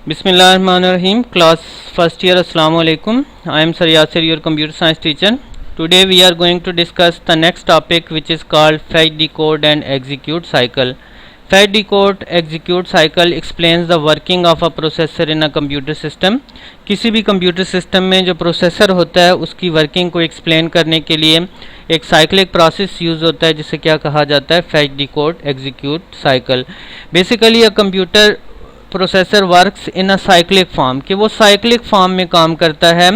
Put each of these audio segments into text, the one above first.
Bismillahirrahmanirrahim. Class first year. Assalamu alaikum. I am Sir Yasir, your computer science teacher. Today we are going to discuss the next topic, which is called fetch, decode and execute cycle. Fetch, decode, execute cycle explains the working of a processor in a computer system. किसी भी computer system में जो processor होता है उसकी working को explain करने के लिए एक साइक्लिक प्रोसेस यूज़ होता है जिसे क्या कहा जाता है, fetch, decode, execute cycle. Basically a computer processor works in a cyclic form, कि वो साइक्लिक फॉर्म में काम करता है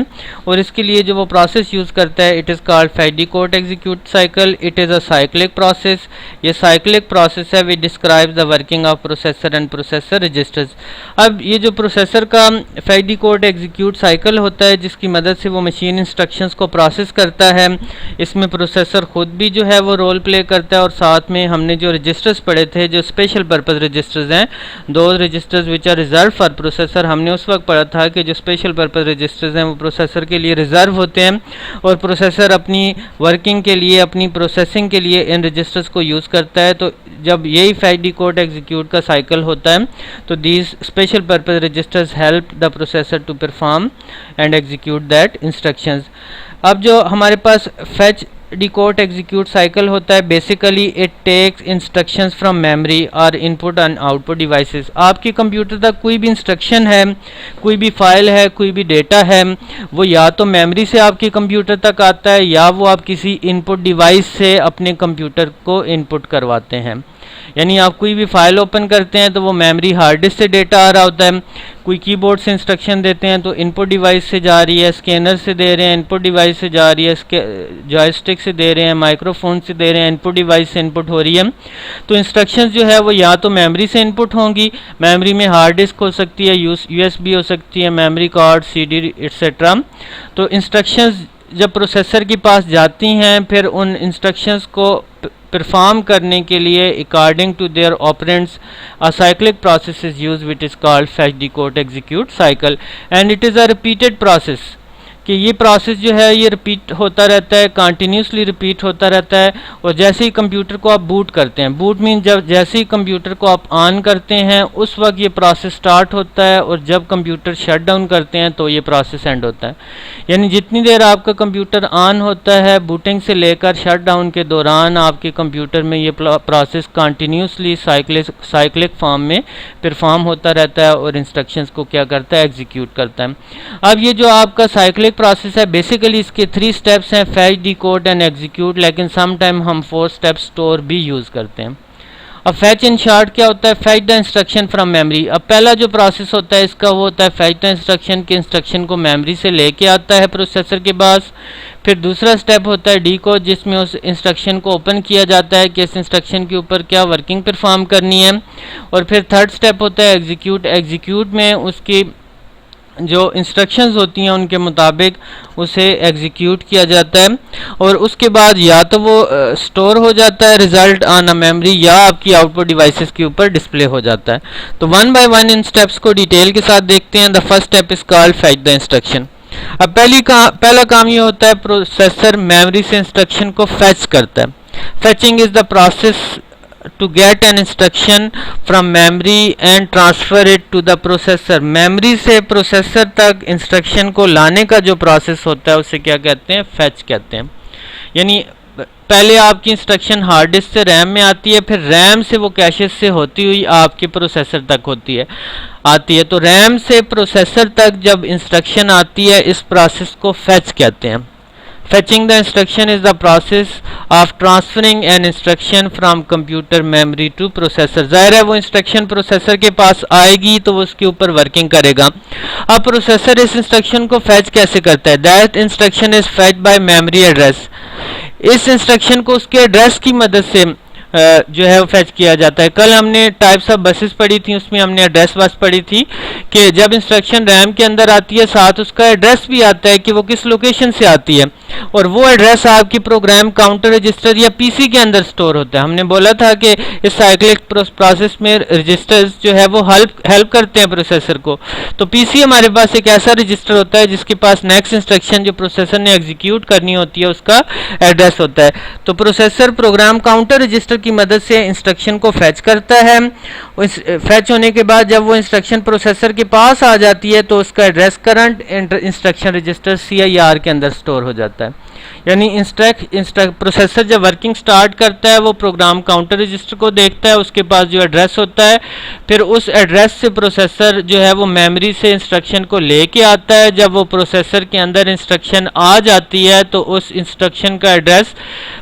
और इसके लिए जो वो प्रोसेस यूज़ करता है it is called fetch, decode, execute cycle. It is a cyclic process. ये साइक्लिक प्रोसेस है which describes the working of processor and processor registers. अब ये जो प्रोसेसर का फैच, डिकोड, एग्जीक्यूट साइकिल होता है जिसकी मदद से वो मशीन इंस्ट्रक्शंस को प्रोसेस करता है, इसमें प्रोसेसर खुद भी जो है वो रोल प्ले करता है और साथ में हमने जो रजिस्टर्स पढ़े थे, जो स्पेशल पर्पज़ रजिस्टर्स हैं, दो registers which are reserve for processor, हमने उस वक्त पढ़ा था कि जो स्पेशल पर्पज़ रजिस्टर्स हैं वो प्रोसेसर के लिए रिजर्व होते हैं और प्रोसेसर अपनी वर्किंग के लिए, अपनी प्रोसेसिंग के लिए इन रजिस्टर्स को यूज़ करता है. तो जब यही फैच, डिकोड, एग्जीक्यूट का साइकिल होता है तो these special purpose registers help the processor to perform and execute that instructions. अब जो हमारे पास फैच, डिकोड, एग्जीक्यूट साइकिल होता है, basically it takes instructions from memory और इनपुट एंड आउटपुट डिवाइसेस. आपके कंप्यूटर तक कोई भी इंस्ट्रक्शन है, कोई भी फाइल है, कोई भी डेटा है, वो या तो मेमोरी से आपके कंप्यूटर तक आता है या वो आप किसी इनपुट डिवाइस से अपने कंप्यूटर को इनपुट करवाते हैं. यानी आप कोई भी फाइल ओपन करते हैं तो वो मेमोरी हार्ड डिस्क से डेटा आ रहा होता है, कोई कीबोर्ड से इंस्ट्रक्शन देते हैं तो इनपुट डिवाइस से जा रही है, स्कैनर से दे रहे हैं इनपुट डिवाइस से जा रही है, जॉयस्टिक से दे रहे हैं, माइक्रोफोन से दे रहे हैं, इनपुट डिवाइस से इनपुट हो रही है. तो इंस्ट्रक्शंस जो है वो या तो मेमोरी से इनपुट होंगी, मेमोरी में हार्ड डिस्क हो सकती है, यूएसबी हो सकती है, मेमोरी कार्ड, सीडी एक्सेट्रा. तो इंस्ट्रक्शंस जब प्रोसेसर के पास जाती हैं फिर उन इंस्ट्रक्शंस को परफॉर्म करने के लिए according to their operands a cyclic process is use which is called fetch, decode, execute cycle. And it is a repeated process, कि ये प्रोसेस जो है ये रिपीट होता रहता है, कंटिन्यूसली रिपीट होता रहता है. और जैसे ही कंप्यूटर को आप बूट करते हैं, बूट मीन जब जैसे ही कंप्यूटर को आप ऑन करते हैं उस वक्त ये प्रोसेस स्टार्ट होता है और जब कंप्यूटर शट डाउन करते हैं तो ये प्रोसेस एंड होता है. यानी जितनी देर आपका कंप्यूटर ऑन होता है, बूटिंग से लेकर शट डाउन के दौरान आपके कंप्यूटर में ये प्रोसेस कंटिन्यूसली साइक्लिक फॉर्म में परफॉर्म होता रहता है और इंस्ट्रक्शंस को क्या करता है, एग्जीक्यूट करता है. अब ये जो आपका साइक्लिक प्रोसेस है, बेसिकली इसके 3 स्टेप्स हैं, फैच, डिकोड एंड एग्जीक्यूट, लेकिन सम टाइम हम 4 स्टेप स्टोर भी यूज़ करते हैं. अब फैच इन शॉर्ट क्या होता है, fetch the instruction from memory. अब पहला जो प्रोसेस होता है इसका वो होता है फैच द इंस्ट्रक्शन, के इंस्ट्रक्शन को मेमोरी से लेके आता है प्रोसेसर के पास. फिर दूसरा स्टेप होता है डिकोड, जिसमें उस इंस्ट्रक्शन को ओपन किया जाता है कि इस इंस्ट्रक्शन के ऊपर क्या वर्किंग परफॉर्म करनी है. और फिर थर्ड स्टेप होता है एग्जीक्यूट. एग्जीक्यूट में उसकी जो इंस्ट्रक्शंस होती हैं उनके मुताबिक उसे एग्जीक्यूट किया जाता है और उसके बाद या तो वो स्टोर हो जाता है रिजल्ट ऑन अ मेमोरी या आपकी आउटपुट डिवाइसेस के ऊपर डिस्प्ले हो जाता है. तो one by one in steps को डिटेल के साथ देखते हैं. The first step is called fetch the instruction. अब पहला काम ये होता है प्रोसेसर मेमोरी से इंस्ट्रक्शन को फैच करता है. फैचिंग is the process to get an instruction from memory and transfer it to the processor. Memory से प्रोसेसर तक इंस्ट्रक्शन को लाने का जो प्रोसेस होता है उसे क्या कहते हैं, फैच कहते हैं. यानी पहले आपकी इंस्ट्रक्शन हार्ड डिस्क से रैम में आती है, फिर रैम से वो कैशेस से होती हुई आपके प्रोसेसर तक आती है. तो रैम से प्रोसेसर तक जब इंस्ट्रक्शन आती है इस प्रोसेस को फैच कहते हैं. Fetching the instruction is the process of transferring an instruction from computer memory to processor. जाहिर है वो इंस्ट्रक्शन प्रोसेसर के पास आएगी तो वो उसके ऊपर वर्किंग करेगा. अब प्रोसेसर इस इंस्ट्रक्शन को फैच कैसे करता है, that instruction is fetch bye memory address. इस इंस्ट्रक्शन को उसके एड्रेस की मदद से जो है वो फैच किया जाता है. कल हमने टाइप्स ऑफ बसेस पढ़ी थी, उसमें हमने एड्रेस बस पढ़ी थी कि जब इंस्ट्रक्शन रैम के अंदर आती है साथ उसका एड्रेस भी आता है कि वो किस लोकेशन से आती है और वो एड्रेस आपकी प्रोग्राम काउंटर रजिस्टर या पीसी के अंदर स्टोर होता है. हमने बोला था कि इस साइक्लिक प्रोसेस में रजिस्टर्स जो है वो हेल्प करते हैं प्रोसेसर को. तो पीसी हमारे पास एक ऐसा रजिस्टर होता है जिसके पास नेक्स्ट इंस्ट्रक्शन जो प्रोसेसर ने एग्जीक्यूट करनी होती है उसका एड्रेस होता है. तो प्रोसेसर प्रोग्राम काउंटर रजिस्टर की मदद से इंस्ट्रक्शन को फैच करता है। फैच होने के बाद जब वो इंस्ट्रक्शन प्रोसेसर के पास आ जाती है तो उसका address current instruction register CIR के अंदर स्टोर हो जाता है। यानी प्रोसेसर जब वर्किंग स्टार्ट करता है वो प्रोग्राम काउंटर रजिस्टर को देखता है, उसके पास जो एड्रेस होता है, फिर उस एड्रेस से प्रोसेसर जो है वो मेमोरी से इंस्ट्रक्शन को लेके आता है। जब वो प्रोसेसर के अंदर इंस्ट्रक्शन आ जाती है तो उस इंस्ट्रक्शन का एड्रेस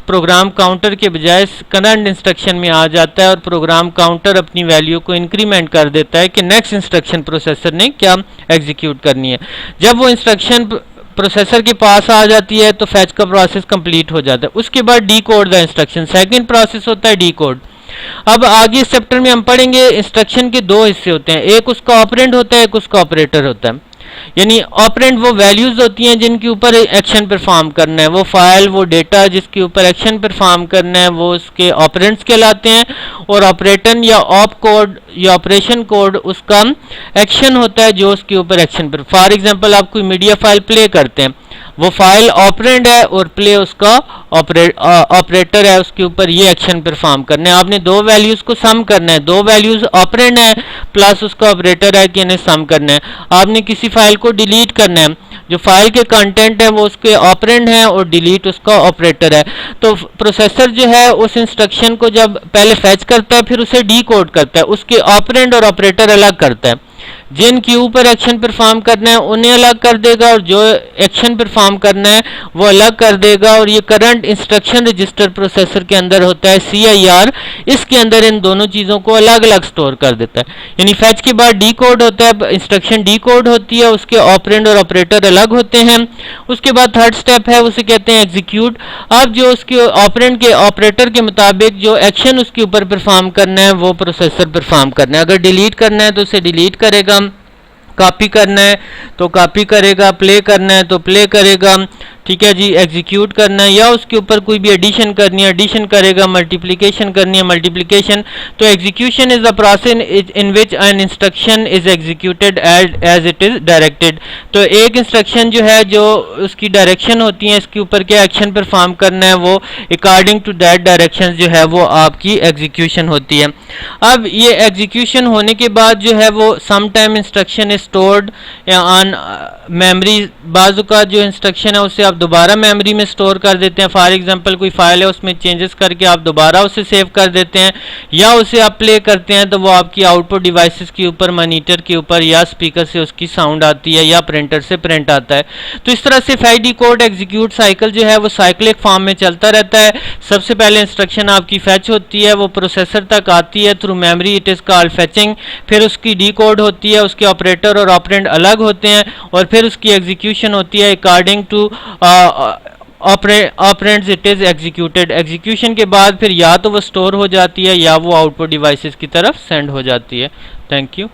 प्रोग्राम काउंटर के बजाय करंट इंस्ट्रक्शन में आ जाता है और प्रोग्राम काउंटर अपनी वैल्यू को इंक्रीमेंट कर देता है कि नेक्स्ट इंस्ट्रक्शन प्रोसेसर ने क्या एग्जीक्यूट करनी है। जब वो इंस्ट्रक्शन प्रोसेसर के पास आ जाती है तो फैच का प्रोसेस कंप्लीट हो जाता है। उसके बाद D code the instruction, second process होता है डी कोड। अब आगे इस चैप्टर में हम पढ़ेंगे इंस्ट्रक्शन के दो हिस्से होते हैं, एक उसका ऑपरेंड होता है, एक उसका ऑपरेटर होता है। यानी ऑपरेंड वो वैल्यूज होती हैं जिनके ऊपर एक्शन परफॉर्म करना है, वो फाइल वो डेटा जिसके ऊपर एक्शन परफॉर्म करना है वो उसके ऑपरेंड्स कहलाते हैं। और ऑपरेटर या ऑप कोड या ऑपरेशन कोड उसका एक्शन होता है जो उसके ऊपर एक्शन पर, फॉर एग्जांपल आप कोई मीडिया फाइल प्ले करते हैं, वो फाइल ऑपरेंड है और प्ले उसका ऑपरेटर है, उसके ऊपर ये एक्शन परफॉर्म करना है। आपने दो वैल्यूज को सम करना है, दो वैल्यूज ऑपरेंड है प्लस उसका ऑपरेटर है कि इन्हें सम करना है। आपने किसी फाइल को डिलीट करना है, जो फाइल के कंटेंट है वो उसके ऑपरेंड है और डिलीट उसका ऑपरेटर है। तो प्रोसेसर जो है उस इंस्ट्रक्शन को जब पहले फैच करता है फिर उसे डी कोड करता है, उसके ऑपरेंड और ऑपरेटर अलग करता है। जिनके ऊपर एक्शन परफॉर्म करना है उन्हें अलग कर देगा और जो एक्शन परफॉर्म करना है वो अलग कर देगा। और ये करंट इंस्ट्रक्शन रजिस्टर प्रोसेसर के अंदर होता है CIR, इसके अंदर इन दोनों चीज़ों को अलग अलग स्टोर कर देता है। यानी फैच के बाद डी कोड होता है, इंस्ट्रक्शन डी कोड होती है, उसके ऑपरेंड और ऑपरेटर अलग होते हैं। उसके बाद थर्ड स्टेप है उसे कहते हैं एग्जीक्यूट। अब जो उसके ऑपरेंड के ऑपरेटर के मुताबिक जो एक्शन उसके ऊपर परफॉर्म करना है वो प्रोसेसर परफॉर्म करना है। अगर डिलीट करना है तो उसे डिलीट करेगा, कॉपी करना है तो कॉपी करेगा, प्ले करना है तो प्ले करेगा, ठीक है जी, एग्जीक्यूट करना है, या उसके ऊपर कोई भी एडिशन करनी है एडिशन करेगा, मल्टीप्लिकेशन करनी है मल्टीप्लिकेशन। तो execution is the process in which an instruction is executed as it is directed. तो एक इंस्ट्रक्शन जो है जो उसकी डायरेक्शन होती है, इसके ऊपर क्या एक्शन परफॉर्म करना है वो अकॉर्डिंग टू दैट डायरेक्शन जो है वो आपकी एग्जीक्यूशन होती है। अब ये एग्जीक्यूशन होने के बाद जो है वो some time instruction is stored on memory. बाजू का जो इंस्ट्रक्शन है उसे आप दोबारा मेमोरी में स्टोर कर देते हैं। फॉर एग्जांपल कोई फाइल है उसमें चेंजेस करके आप दोबारा उसे सेव कर देते हैं, या उसे आप प्ले करते हैं तो वो आपकी आउटपुट डिवाइसेस के ऊपर, मॉनिटर के ऊपर या स्पीकर से उसकी साउंड आती है या प्रिंटर से प्रिंट आता है। तो इस तरह से फैच डिकोड एग्जीक्यूट साइकिल जो है वो साइक्लिक फॉर्म में चलता रहता है। सबसे पहले इंस्ट्रक्शन आपकी फैच होती है, वो प्रोसेसर तक आती है through memory, it is called फैचिंग। फिर उसकी डिकोड होती है, उसके ऑपरेटर और ऑपरेंड अलग होते हैं, और फिर उसकी एग्जीक्यूशन होती है according to operands it is executed. Execution के बाद फिर या तो वो स्टोर हो जाती है या वो आउटपुट डिवाइसेस की तरफ सेंड हो जाती है। Thank you.